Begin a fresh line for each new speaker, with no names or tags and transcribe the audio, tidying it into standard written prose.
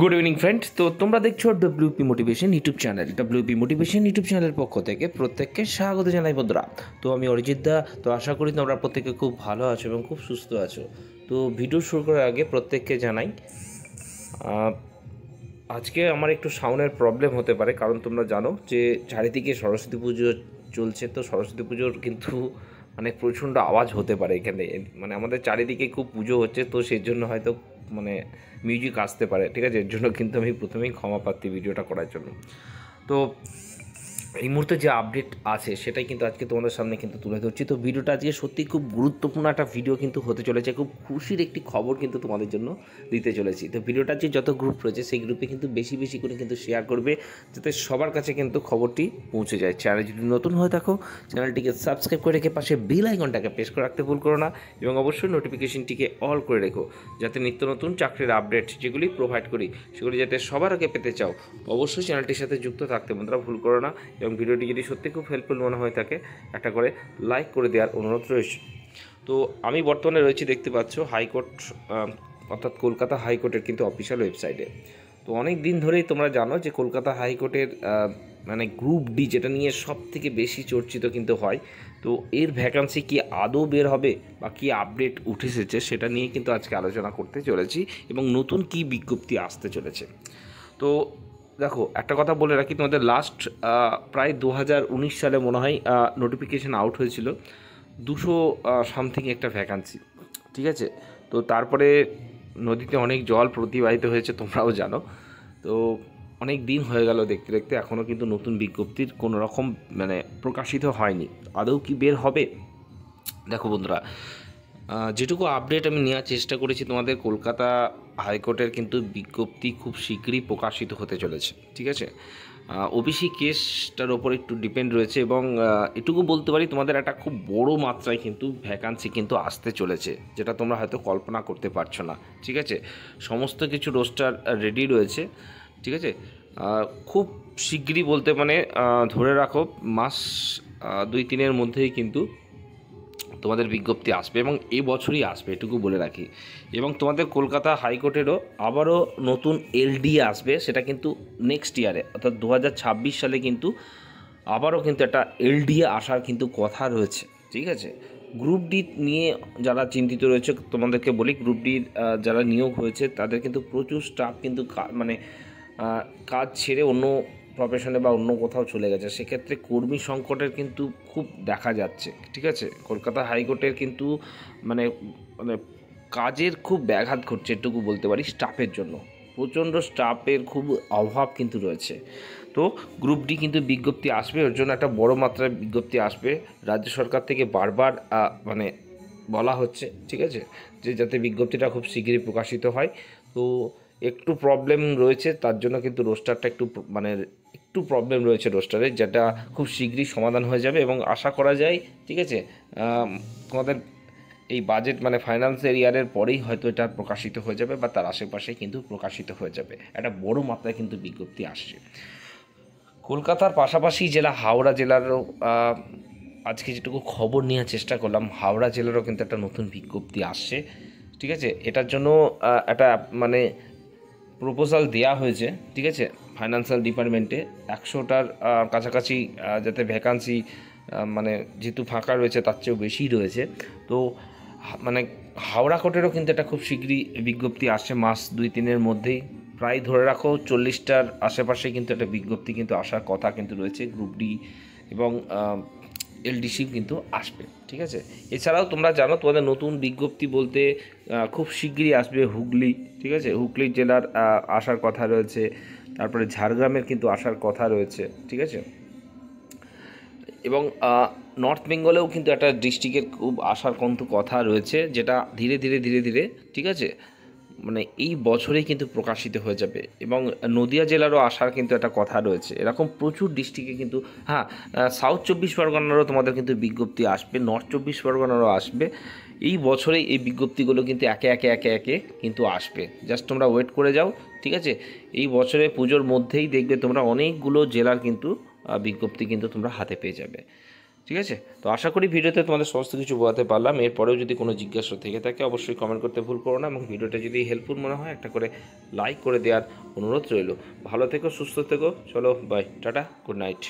Good evening friend. তো তোমরা দেখছো WP motivation YouTube channel. WP motivation YouTube চ্যানেলের পক্ষ থেকে প্রত্যেককে স্বাগত জানাই বন্ধুরা। তো আমি অরিজিৎ দা। তো আশা করি তোমরা প্রত্যেকে খুব ভালো আছো এবং খুব সুস্থ আছো। তো ভিডিও শুরু করার আগে প্রত্যেককে জানাই আজকে আমার একটু সাউন্ডের প্রবলেম হতে পারে, কারণ তোমরা জানো যে চারিদিকে সরস্বতী পুজো চলছে। তো সরস্বতী পুজোর কিন্তু মানে প্রচণ্ড আওয়াজ হতে পারে এখানে, মানে আমাদের চারিদিকে খুব পুজো হচ্ছে, তো সেই জন্য হয়তো মানে মিউজিক আসতে পারে, ঠিক আছে। এর জন্য কিন্তু আমি প্রথমেই ক্ষমা প্রার্থী ভিডিওটা করার জন্য। তো এই মুহূর্তে যে আপডেট আছে সেটাই কিন্তু আজকে তোমাদের সামনে কিন্তু তুলে ধরছি। তো ভিডিওটা আজকে সত্যি খুব গুরুত্বপূর্ণ একটা ভিডিও কিন্তু হতে চলেছে, খুব খুশির একটি খবর কিন্তু তোমাদের জন্য দিতে চলেছি। তো ভিডিওটা যে যত গ্রুপ রয়েছে সেই গ্রুপে কিন্তু বেশি বেশি করে কিন্তু শেয়ার করবে, যাতে সবার কাছে কিন্তু খবরটি পৌঁছে যায়। চ্যানেল যদি নতুন হয়ে থাকো চ্যানেলটিকে সাবস্ক্রাইব করে রেখে পাশে বেল আইকনটাকে প্রেস করে রাখতে ভুল করো না, এবং অবশ্যই নোটিফিকেশনটিকে অল করে রেখো, যাতে নিত্য নতুন চাকরির আপডেট যেগুলি প্রোভাইড করি সেগুলি যাতে সবার আগে পেতে চাও অবশ্যই চ্যানেলটির সাথে যুক্ত থাকতে বন্ধুরা ভুল করো না। এবং ভিডিওটি যদি সত্যি খুব হেল্পফুল মনে হয়ে থাকে একটা করে লাইক করে দেওয়ার অনুরোধ রয়েছে। তো আমি বর্তমানে রয়েছি, দেখতে পাচ্ছ হাইকোর্ট, অর্থাৎ কলকাতা হাইকোর্টের কিন্তু অফিসিয়াল ওয়েবসাইটে। তো অনেক দিন ধরেই তোমরা জানো যে কলকাতা হাইকোর্টের মানে গ্রুপ ডি, যেটা নিয়ে সব থেকে বেশি চর্চিত কিন্তু হয়। তো এর ভ্যাকান্সি কি আদৌ বের হবে বা কী আপডেট উঠে এসেছে সেটা নিয়ে কিন্তু আজকে আলোচনা করতে চলেছি, এবং নতুন কি বিজ্ঞপ্তি আসতে চলেছে। তো দেখো, একটা কথা বলে রাখি, তোমাদের লাস্ট প্রায় 2019 সালে মনে হয় নোটিফিকেশান আউট হয়েছিল 200 সামথিং একটা ভ্যাকান্সি, ঠিক আছে। তো তারপরে নদীতে অনেক জল প্রতিবাহিত হয়েছে, তোমরাও জানো। তো অনেক দিন হয়ে গেল দেখতে দেখতে, এখনও কিন্তু নতুন বিজ্ঞপ্তির কোনো রকম মানে প্রকাশিত হয়নি। আদৌ কি বের হবে? দেখো বন্ধুরা, যেটুকু আপডেট আমি নেওয়ার চেষ্টা করেছি, তোমাদের কলকাতা হাইকোর্টের কিন্তু বিজ্ঞপ্তি খুব শীঘ্রই প্রকাশিত হতে চলেছে, ঠিক আছে। ওবিসি কেসটার ওপর একটু ডিপেন্ড রয়েছে, এবং এটুকু বলতে পারি তোমাদের একটা খুব বড় মাত্রায় কিন্তু ভ্যাকান্সি কিন্তু আসতে চলেছে, যেটা তোমরা হয়তো কল্পনা করতে পারছো না, ঠিক আছে। সমস্ত কিছু রোস্টার রেডি রয়েছে, ঠিক আছে। খুব শীঘ্রই বলতে মানে ধরে রাখো মাস 2-3-এর মধ্যেই কিন্তু তোমাদের বিজ্ঞপ্তি আসবে, এবং এই বছরই আসবে, এটুকু বলে রাখি। এবং তোমাদের কলকাতা হাইকোর্টেরও আবারও নতুন এলডিএ আসবে, সেটা কিন্তু নেক্সট ইয়ারে অর্থাৎ 2026 সালে কিন্তু আবারও কিন্তু একটা এলডিএ আসার কিন্তু কথা রয়েছে, ঠিক আছে। গ্রুপ ডি নিয়ে যারা চিন্তিত রয়েছে তোমাদেরকে বলি, গ্রুপ ডির যারা নিয়োগ হয়েছে তাদের কিন্তু প্রচুর স্টাফ কিন্তু মানে কাজ ছেড়ে অন্য প্রফেশনে বা অন্য কোথাও চলে গেছে। সেক্ষেত্রে কর্মী সংকটের কিন্তু খুব দেখা যাচ্ছে, ঠিক আছে। কলকাতা হাইকোর্টের কিন্তু মানে মানে কাজের খুব ব্যাঘাত ঘটছে, এটুকু বলতে পারি। স্টাফের জন্য প্রচণ্ড স্টাফের খুব অভাব কিন্তু রয়েছে। তো গ্রুপ ডি কিন্তু বিজ্ঞপ্তি আসবে, ওর জন্য একটা বড় মাত্রার বিজ্ঞপ্তি আসবে। রাজ্য সরকার থেকে বারবার মানে বলা হচ্ছে, ঠিক আছে, যে যাতে বিজ্ঞপ্তিটা খুব শীঘ্রই প্রকাশিত হয়। তো একটু প্রবলেম রয়েছে, তার জন্য কিন্তু রোস্টারটা একটু মানে একটু প্রবলেম রয়েছে রোস্টারে, যেটা খুব শীঘ্রই সমাধান হয়ে যাবে, এবং আশা করা যায়, ঠিক আছে, তোমাদের এই বাজেট মানে ফাইন্যান্সিয়াল ইয়ারের পরেই হয়তো এটা প্রকাশিত হয়ে যাবে, বা তার আশেপাশে কিন্তু প্রকাশিত হয়ে যাবে। একটা বড় মাত্রায় কিন্তু বিজ্ঞপ্তি আসছে। কলকাতার পাশাপাশি জেলা হাওড়া জেলারও আজকে যেটুকু খবর নেওয়ার চেষ্টা করলাম, হাওড়া জেলারও কিন্তু একটা নতুন বিজ্ঞপ্তি আসছে, ঠিক আছে। এটার জন্য একটা মানে প্রপোজাল দেওয়া হয়েছে, ঠিক আছে, ফাইন্যান্সিয়াল ডিপার্টমেন্টে 100টার কাছাকাছি যাতে ভ্যাকান্সি মানে যেহেতু ফাঁকা রয়েছে তার চেয়েও বেশি রয়েছে। তো মানে হাওড়া কোর্টেরও কিন্তু এটা খুব শীঘ্রই বিজ্ঞপ্তি আসছে, মাস 2-3-এর মধ্যেই। প্রায় ধরে রাখো 40টার আশেপাশে কিন্তু একটা বিজ্ঞপ্তি কিন্তু আসার কথা কিন্তু রয়েছে। গ্রুপ ডি এবং এলডিসি কিন্তু আসবে, ঠিক আছে। এছাড়াও তোমরা জানো তোমাদের নতুন বিজ্ঞপ্তি বলতে খুব শীঘ্রই আসবে হুগলি, ঠিক আছে। হুগলি জেলার আসার কথা রয়েছে, তারপরে ঝাড়গ্রামের কিন্তু আসার কথা রয়েছে, ঠিক আছে। এবং নর্থ বেঙ্গলেও কিন্তু একটা ডিস্ট্রিক্টের খুব আসার কিন্তু কথা রয়েছে, যেটা ধীরে ধীরে ধীরে ধীরে, ঠিক আছে, মানে এই বছরেই কিন্তু প্রকাশিত হয়ে যাবে। এবং নদিয়া জেলারও আসার কিন্তু একটা কথা রয়েছে। এরকম প্রচুর ডিস্ট্রিক্টে কিন্তু, হ্যাঁ, সাউথ 24 পরগনারও তোমাদের কিন্তু বিজ্ঞপ্তি আসবে, নর্থ 24 পরগনারও আসবে। এই বছরেই এই বিজ্ঞপ্তিগুলো কিন্তু একে একে একে একে কিন্তু আসবে। জাস্ট তোমরা ওয়েট করে যাও, ঠিক আছে। এই বছরে পুজোর মধ্যেই দেখবে তোমরা অনেকগুলো জেলার কিন্তু বিজ্ঞপ্তি কিন্তু তোমরা হাতে পেয়ে যাবে, ঠিক আছে। তো আশা করি ভিডিওতে তোমাদের সমস্ত কিছু বোঝাতে পারলাম। এরপরেও যদি কোনো জিজ্ঞাসা থেকে থাকে অবশ্যই কমেন্ট করতে ভুল করো না, এবং ভিডিওটা যদি হেল্পফুল মনে হয় একটা করে লাইক করে দেওয়ার অনুরোধ রইল। ভালো থেকো, সুস্থ থেকো, চলো বাই, টাটা, গুড নাইট।